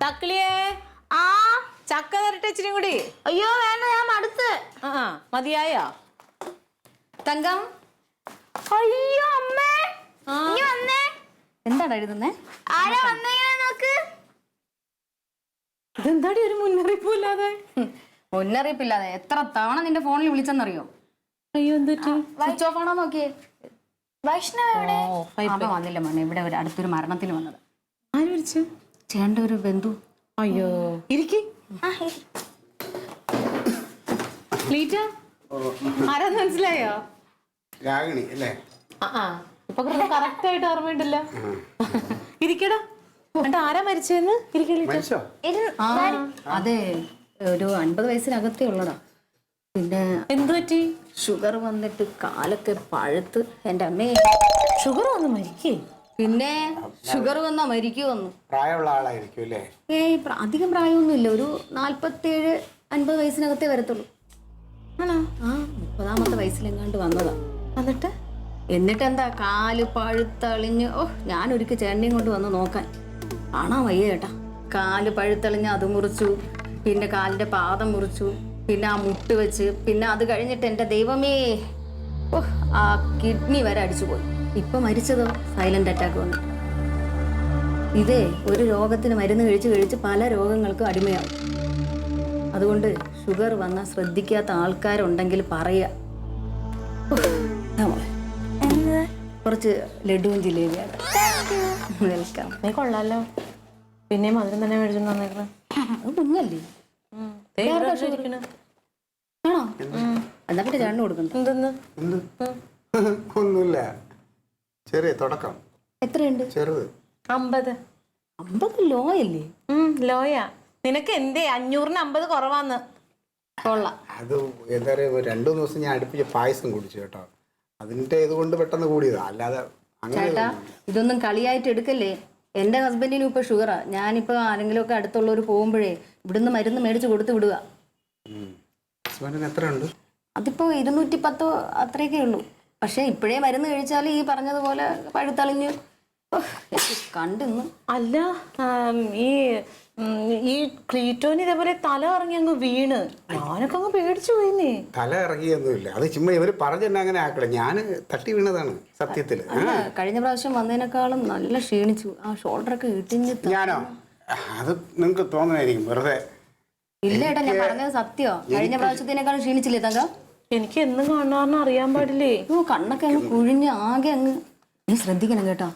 തക്കളിയേ ആ ചക്ക തരട്ടെ ഇച്ചിരി കൂടി. അയ്യോ വേണ്ട, ഞാൻ മടുത്ത്. മതിയായോ തങ്കം? അയ്യോ അമ്മേ, ഇനി വന്നേ. എന്താണ് എഴുതുന്നേ? ആരാ വന്നേങ്ങനെ നോക്ക്. ഇതെന്താടി ഒരു മുന്നറിയിപ്പില്ലാതെ? മുന്നറിയിപ്പില്ലാതെ എത്ര തവണ നിന്റെ ഫോണിൽ വിളിച്ചെന്നറിയോ? അയ്യോ എന്തൊരു സ്വിച്ച് ഓഫ് ആണോ നോക്കിയേ. വൈഷ്ണവ് എവിടെ? അവ വന്നില്ല മോനെ, ഇവിടെ ഒരു അടുത്തൊരു മരണത്തിന് വന്നത്. ആര് വിളിച്ചു? ചേട്ടൻ്റെ ഒരു ബന്ധു. അയ്യോ ഇരിക്കി. ആരാന്ന് മനസ്സിലായോ? രാഗിണി അല്ലേ? ഇപ്പൊ കറക്റ്റ് ആയിട്ട് ഓർമ്മയുണ്ടല്ലോ. ഇരിക്കടാ. എന്നിട്ട് ആരാ മരിച്ചെന്ന്? മരിച്ചോ? അതെ, ഒരു 50 വയസ്സിനകത്തേ ഉള്ളടാ. പിന്നെ എന്തു പറ്റി? ഷുഗർ വന്നിട്ട് കാലൊക്കെ പഴുത്ത്. എൻ്റെ അമ്മേ, ഷുഗർ വന്ന് മരിക്കേ? പിന്നെ ഷുഗർ വന്നാ മരിക്കുവന്നു. പ്രായമുള്ള ആളായിരിക്കും അല്ലേ? ഏയ് അധികം പ്രായമൊന്നുമില്ല, ഒരു 47-50 വയസ്സിനകത്തേ വരത്തുള്ളൂ. ആണോ? 30ാമത്തെ വയസ്സിലെങ്ങാണ്ട് വന്നതാ. എന്നിട്ട് എന്താ, കാല് പഴുത്തളിഞ്ഞ്. ഞാനൊരിക്കൽ ചേട്ടനെയും കൊണ്ട് വന്ന് നോക്കാൻ. കാണാൻ വയ്യ ചേട്ടാ. കാല് പഴുത്തളിഞ്ഞ് അത് മുറിച്ചു, പിന്നെ കാലിന്റെ പാദം മുറിച്ചു, പിന്നെ ആ മുട്ട് വെച്ച്, പിന്നെ അത് കഴിഞ്ഞിട്ട് എൻ്റെ ദൈവമേ, ആ കിഡ്നി വരെ അടിച്ചു പോയി. ഇപ്പൊ മരിച്ചതോ സൈലന്റ് അറ്റാക്ക് വന്നു. ഇതേ ഒരു രോഗത്തിന് മരുന്ന് കഴിച്ച് പല രോഗങ്ങൾക്കും അടിമയാവും. അതുകൊണ്ട് ഷുഗർ വന്നാൽ ശ്രദ്ധിക്കാത്ത ആൾക്കാരുണ്ടെങ്കിൽ പറയുക. കുറച്ച് ലഡുവും ജിലേബിയാണ്. വെൽക്കം. നീ കൊള്ളാലോ. പിന്നെ മധുരം തന്നെ മേടിച്ചു തന്നേക്കണം. അത് കുഞ്ഞല്ലേ? ആണോ? എന്നാ പിന്നെ ചേട്ടന് കൊടുക്കണം. എന്തെന്ന്? ഒന്നുമില്ല, ചെറിയ തുടക്കം. എത്രയുണ്ട്? ചെറുത് 50. 50 ലോ അല്ലേ? ലോയാ. നിനക്ക് എന്തേ 500-ന് 50 കുറവാന്ന്? കൊള്ളാം. അത് എന്താ പറയുക, 2 ദിവസം ഞാൻ അടുപ്പിച്ച് പായസം കുടിച്ചു കേട്ടോ. അതിന്റെ ഇതുകൊണ്ട് പെട്ടെന്ന് കൂടിയതാ, അല്ലാതെ ചേട്ടാ ഇതൊന്നും കളിയായിട്ട് എടുക്കല്ലേ. എൻ്റെ ഹസ്ബൻഡിനും ഇപ്പൊ ഷുഗറാ. ഞാനിപ്പോ ആരെങ്കിലും ഒക്കെ അടുത്തുള്ളവർ പോകുമ്പോഴേ ഇവിടുന്ന് മരുന്ന് മേടിച്ച് കൊടുത്ത് വിടുക. എത്ര ഉണ്ട്? അതിപ്പോ 210 അത്രയൊക്കെ ഉള്ളൂ. പക്ഷെ ഇപ്പോഴേ മരുന്ന് കഴിച്ചാൽ ഈ പറഞ്ഞതുപോലെ പഴുത്തളിഞ്ഞ് കണ്ടിന്ന്. അല്ല, ഈ ക്ലീറ്റോന് ഇതേപോലെ തല ഇറങ്ങി അങ്ങ് വീണ് ഞാനൊക്കെ അങ്ങ് പേടിച്ചു പോയിന്നേ. തല ഇറങ്ങിയൊന്നുമില്ല, അത് ചുമ്മാ ഇവര് പറഞ്ഞെന്നെ അങ്ങനെ ആക്കല. ഞാൻ തട്ടി വീണതാണ് സത്യത്തില്. കഴിഞ്ഞ പ്രാവശ്യം വന്നതിനേക്കാളും നല്ല ക്ഷീണിച്ചു. ആ ഷോൾഡറൊക്കെ ഇട്ടിഞ്ഞ്. ഞാനോ? അത് നിങ്ങക്ക് തോന്നണായിരിക്കും വെറുതെ. ഇല്ല ഏട്ടാ, ഞാൻ പറഞ്ഞത് സത്യോ. കഴിഞ്ഞ പ്രാവശ്യത്തിനേക്കാളും ക്ഷീണിച്ചില്ലേ തങ്ക? എനിക്ക് എന്നും കാണാറിന് അറിയാൻ പാടില്ലേ. കണ്ണൊക്കെ അങ്ങ് കുഴിഞ്ഞ് ആകെ അങ്ങ്. നീ ശ്രദ്ധിക്കണം കേട്ടോ.